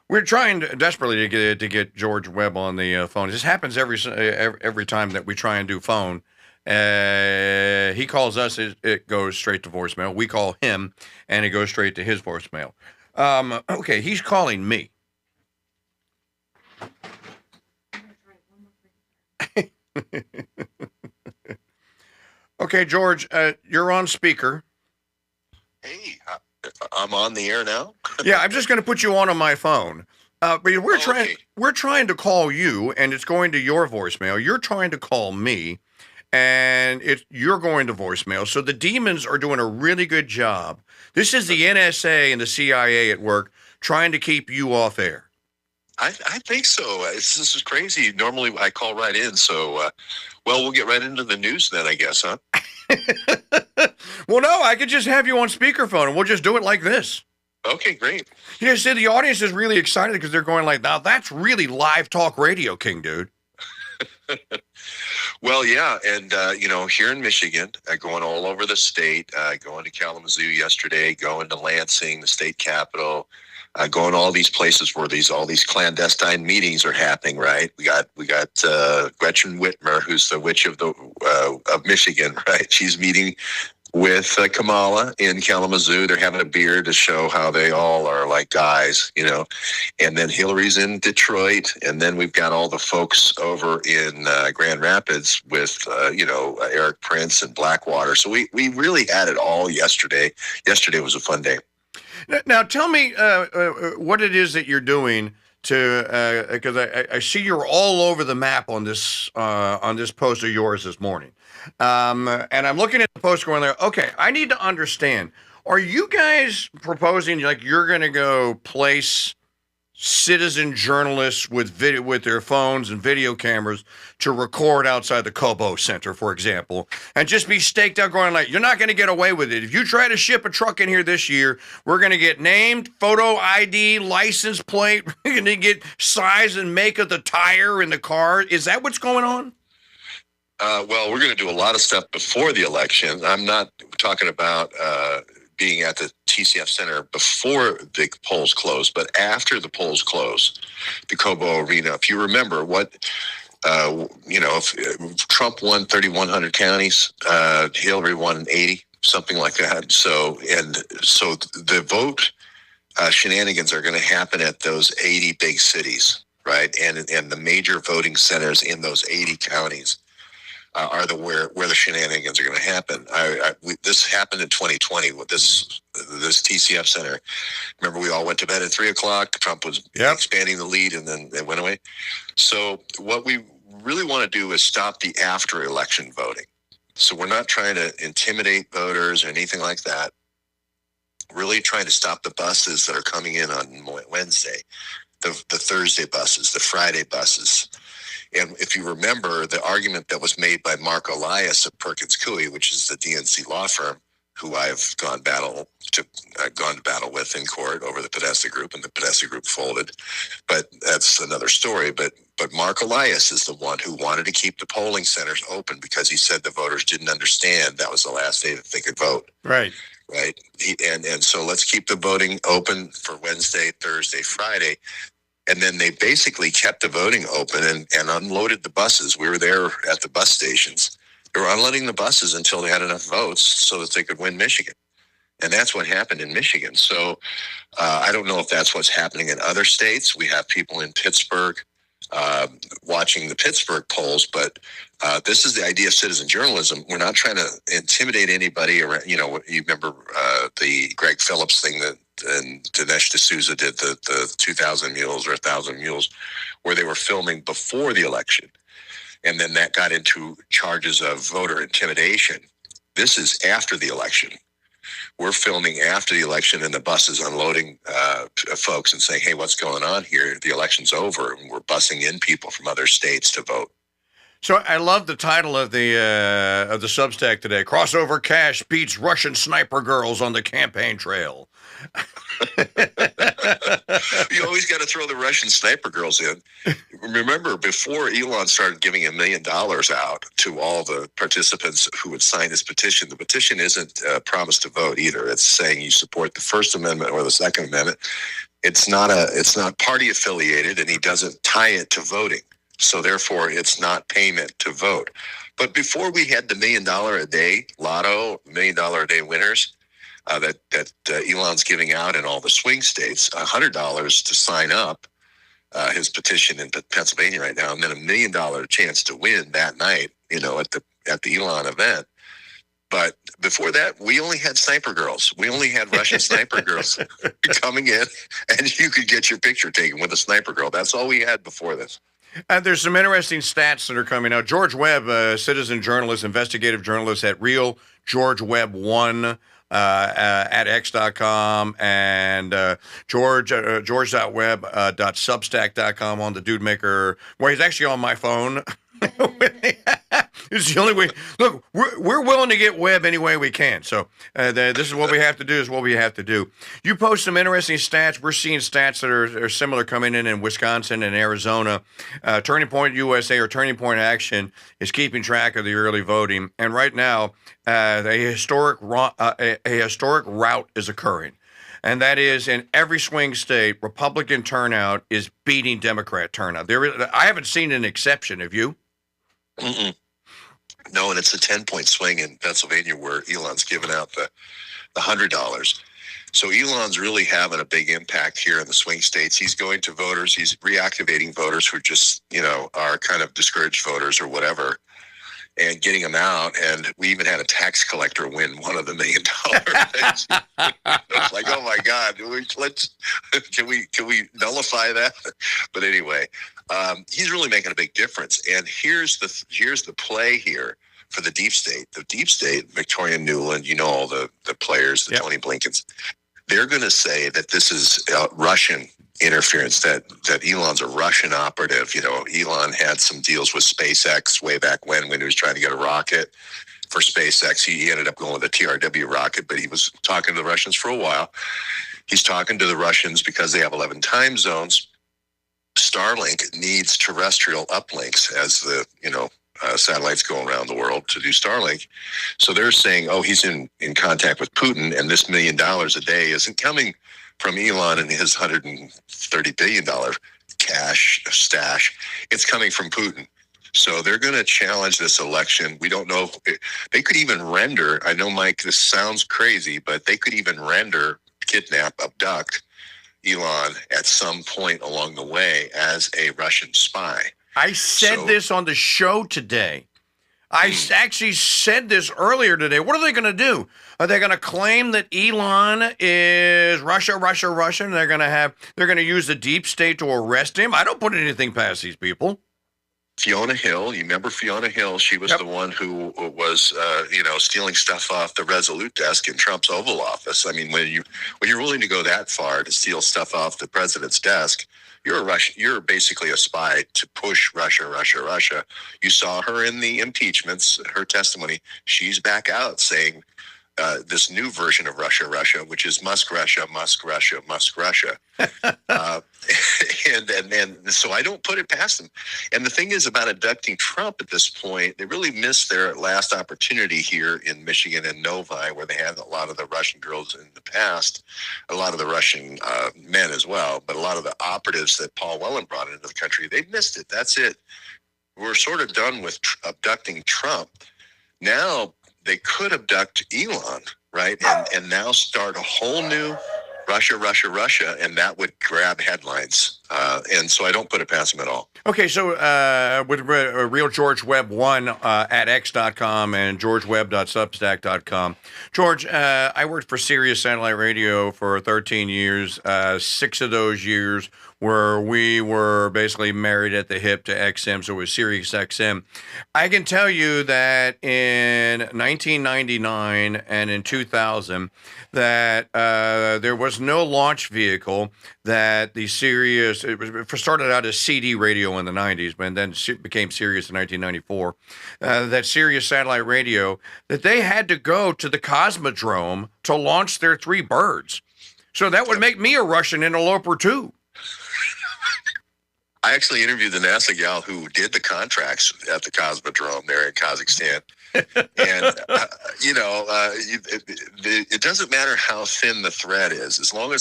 We're trying desperately to get George Webb on the phone. This happens every time that we try and do phone. He calls us, it goes straight to voicemail. We call him, and it goes straight to his voicemail. Okay, he's calling me. Okay, George, you're on speaker. Hey, I'm on the air now. Yeah, I'm just going to put you on my phone. But we're trying to call you, and it's going to your voicemail. You're trying to call me, and you're going to voicemail. So the demons are doing a really good job. This is the NSA and the CIA at work trying to keep you off air. I think so. This is crazy. Normally I call right in. So, well, we'll get right into the news then, I guess, huh? Well, no, I could just have you on speakerphone, and we'll just do it like this. Okay, great. You see, the audience is really excited because they're going like, now that's really live talk radio, KingDude. Well, yeah, and, here in Michigan, going all over the state, going to Kalamazoo yesterday, going to Lansing, the state capital, going to all these places where all these clandestine meetings are happening, right? We got Gretchen Whitmer, who's the witch of Michigan, right? She's meeting with CALMala in Kalamazoo. They're having a beer to show how they all are like guys, and then Hillary's in Detroit. And then we've got all the folks over in Grand Rapids with, Eric Prince and Blackwater. So we really had it all yesterday. Yesterday was a fun day. Now tell me what it is that you're doing to, because I see you're all over the map on this post of yours this morning. And I'm looking at the post going there, okay, I need to understand. Are you guys proposing like you're going to go place citizen journalists with their phones and video cameras to record outside the Cobo Center, for example, and just be staked out going like, you're not going to get away with it. If you try to ship a truck in here this year, we're going to get named, photo ID, license plate, we're going to get size and make of the tire in the car. Is that what's going on? Well, we're going to do a lot of stuff before the election. I'm not talking about being at the TCF Center before the polls close, but after the polls close, the Cobo Arena. If you remember if Trump won 3,100 counties, Hillary won 80, something like that. So the vote shenanigans are going to happen at those 80 big cities, right? And the major voting centers in those 80 counties are where the shenanigans are going to happen. This happened in 2020 with this TCF Center. Remember, we all went to bed at 3:00. Trump was expanding the lead, and then it went away. So what we really want to do is stop the after-election voting. So we're not trying to intimidate voters or anything like that. Really trying to stop the buses that are coming in on Wednesday, the Thursday buses, the Friday buses. And if you remember the argument that was made by Mark Elias of Perkins Coie, which is the DNC law firm, who I've gone to battle with in court over the Podesta Group, and the Podesta Group folded. But that's another story. But Mark Elias is the one who wanted to keep the polling centers open because he said the voters didn't understand that was the last day that they could vote. Right. And so let's keep the voting open for Wednesday, Thursday, Friday. And then they basically kept the voting open and unloaded the buses. We were there at the bus stations. They were unloading the buses until they had enough votes so that they could win Michigan. And that's what happened in Michigan. So I don't know if that's what's happening in other states. We have people in Pittsburgh watching the Pittsburgh polls, but this is the idea of citizen journalism. We're not trying to intimidate anybody. You remember the Greg Phillips thing that and Dinesh D'Souza did the 2,000 mules or 1,000 mules, where they were filming before the election. And then that got into charges of voter intimidation. This is after the election. We're filming after the election, and the bus is unloading folks and saying, hey, what's going on here? The election's over, and we're busing in people from other states to vote. So I love the title of the Substack today. Crossover Cash beats Russian sniper girls on the campaign trail. You always got to throw the Russian sniper girls in. Remember, before Elon started giving $1 million out to all the participants who would sign this petition, the petition isn't a promise to vote either. It's saying you support the First Amendment or the Second Amendment. it's not party affiliated, and he doesn't tie it to voting. So therefore, it's not payment to vote. But before we had the $1 million a day lotto, $1 million a day winners that Elon's giving out in all the swing states, $100 to sign up his petition in Pennsylvania right now, and then $1 million chance to win that night, at the Elon event. But before that, we only had sniper girls. We only had Russian sniper girls coming in, and you could get your picture taken with a sniper girl. That's all we had before this. There's some interesting stats that are coming out. George Webb, citizen journalist, investigative journalist at Real George Webb 1 at x.com, and george.webb.substack.com on the Dude Maker, where he's actually on my phone. It's the only way. Look, we're willing to get Webb any way we can. So this is what we have to do. Is what we have to do. You post some interesting stats. We're seeing stats that are similar coming in Wisconsin and Arizona. Turning Point USA or Turning Point Action is keeping track of the early voting, and right now a historic rout is occurring. And that is in every swing state, Republican turnout is beating Democrat turnout. I haven't seen an exception. Have you? Mm-mm. No, and it's a 10-point swing in Pennsylvania where Elon's given out the $100. So Elon's really having a big impact here in the swing states. He's going to voters. He's reactivating voters who just, are kind of discouraged voters or whatever, and getting them out. And we even had a tax collector win one of the $1 million things. It's like, oh my God, can we nullify that? But anyway, he's really making a big difference. And here's the play here for the deep state. The deep state, Victoria Nuland, all the players, the Tony Blinkens, they're going to say that this is Russian interference, that Elon's a Russian operative. Elon had some deals with SpaceX way back when he was trying to get a rocket for SpaceX. He ended up going with a TRW rocket, but he was talking to the Russians for a while. He's talking to the Russians because they have 11 time zones. Starlink needs terrestrial uplinks as the, satellites go around the world to do Starlink. So they're saying, he's in contact with Putin, and this $1 million a day isn't coming from Elon and his $130 billion cash stash. It's coming from Putin. So they're going to challenge this election. We don't know if they could even render, I know, Mike, this sounds crazy, but they could even kidnap, abduct Elon at some point along the way as a Russian spy. I said this on the show today. I actually said this earlier today. What are they going to do? Are they going to claim that Elon is Russia, and they're going to use the deep state to arrest him? I don't put anything past these people. Fiona Hill, you remember Fiona Hill? She was the one who was, stealing stuff off the Resolute desk in Trump's Oval Office. I mean, when you're willing to go that far to steal stuff off the president's desk, you're basically a spy to push Russia. You saw her in the impeachments, her testimony. She's back out saying this new version of Russia, which is Musk Russia. And so I don't put it past them. And the thing is about abducting Trump at this point, they really missed their last opportunity here in Michigan and Novi, where they had a lot of the Russian girls in the past, a lot of the Russian men as well, but a lot of the operatives that Paul Whelan brought into the country, they missed it. That's it. We're sort of done with abducting Trump. Now they could abduct Elon, right? And now start a whole new Russia, and that would grab headlines. And so I don't put it past him at all. Okay, so with Real George Webb 1 at x.com and georgewebb.substack.com. George, I worked for Sirius Satellite Radio for 13 years. 6 of those years where we were basically married at the hip to XM, so it was Sirius XM. I can tell you that in 1999 and in 2000, that there was no launch vehicle that the Sirius, it started out as CD radio in the 90s, but then it became Sirius in 1994, that Sirius Satellite Radio, that they had to go to the Cosmodrome to launch their 3 birds. So that would make me a Russian interloper too. I actually interviewed the NASA gal who did the contracts at the Cosmodrome there in Kazakhstan. And, it doesn't matter how thin the thread is, as long as